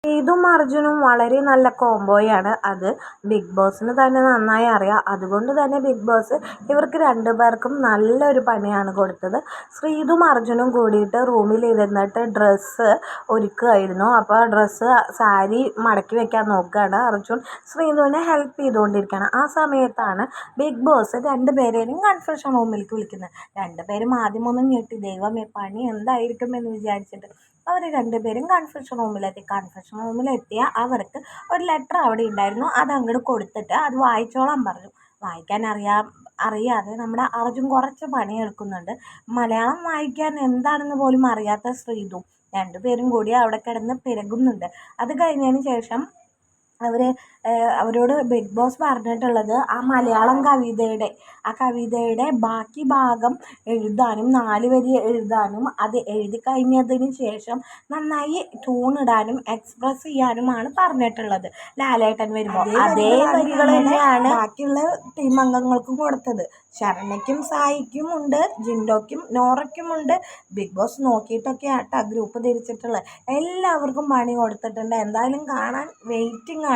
ഇതും അർജുനും വളരെ നല്ല കോംബോയാണ്. അത് ബിഗ് ബോസിന് തന്നെ നന്നായി അറിയാം. അതുകൊണ്ട് തന്നെ ബിഗ് ബോസ് ഇവർക്ക് രണ്ടുപേർക്കും നല്ലൊരു പണിയാണ് കൊടുത്തത്. ശ്രീതും അർജുനും കൂടിയിട്ട് റൂമിലിരുന്നിട്ട് ഡ്രസ്സ് ഒരുക്കുകയായിരുന്നു. അപ്പോൾ സാരി മടക്കി വെക്കാൻ നോക്കുകയാണ് അർജുൻ. ശ്രീതുവിനെ ഹെൽപ്പ് ചെയ്തുകൊണ്ടിരിക്കുകയാണ്. ആ സമയത്താണ് ബിഗ് ബോസ് രണ്ടുപേരെയും കൺഫെഷൻ റൂമിലേക്ക് വിളിക്കുന്നത്. രണ്ടുപേരും ആദ്യമൊന്നും ഞെട്ടി, ദൈവമേ പണി എന്തായിരിക്കും എന്ന് വിചാരിച്ചിട്ട് അവർ രണ്ടുപേരും കൺഫെഷൻ റൂമിലെത്തി. കൺഫെഷൻ റൂമിലെത്തിയ അവർക്ക് ഒരു ലെറ്റർ അവിടെ ഉണ്ടായിരുന്നു. അത് അങ്ങോട്ട് കൊടുത്തിട്ട് അത് വായിച്ചോളാൻ പറഞ്ഞു. വായിക്കാൻ അറിയാതെ നമ്മുടെ അർജുൻ കുറച്ച് പണിയെടുക്കുന്നുണ്ട്. മലയാളം വായിക്കാൻ എന്താണെന്ന് പോലും അറിയാത്ത ശ്രീതു രണ്ടുപേരും കൂടി അവിടെ കിടന്ന് പിരകുന്നുണ്ട്. അത് കഴിഞ്ഞതിന് ശേഷം അവരോട് ബിഗ് ബോസ് പറഞ്ഞിട്ടുള്ളത് ആ മലയാളം കവിതയുടെ ബാക്കി ഭാഗം എഴുതാനും 4 വരി എഴുതാനും അത് എഴുതി കഴിഞ്ഞതിന് ശേഷം നന്നായി ട്യൂണിടാനും എക്സ്പ്രസ് ചെയ്യാനുമാണ് പറഞ്ഞിട്ടുള്ളത്. ലാലേട്ടൻ വരുമ്പോൾ അതേ വരികൾ തന്നെയാണ് ബാക്കിയുള്ള ടീം അംഗങ്ങൾക്കും കൊടുത്തത്. ശരണയ്ക്കും സായിക്കും ഉണ്ട്, ജിൻഡോയ്ക്കും നോറയ്ക്കും ഉണ്ട്. ബിഗ് ബോസ് നോക്കിയിട്ടൊക്കെ ആട്ടോ ഗ്രൂപ്പ് തിരിച്ചിട്ടുള്ളത്. എല്ലാവർക്കും പണി കൊടുത്തിട്ടുണ്ട്. എന്തായാലും കാണാൻ വെയിറ്റിംഗ്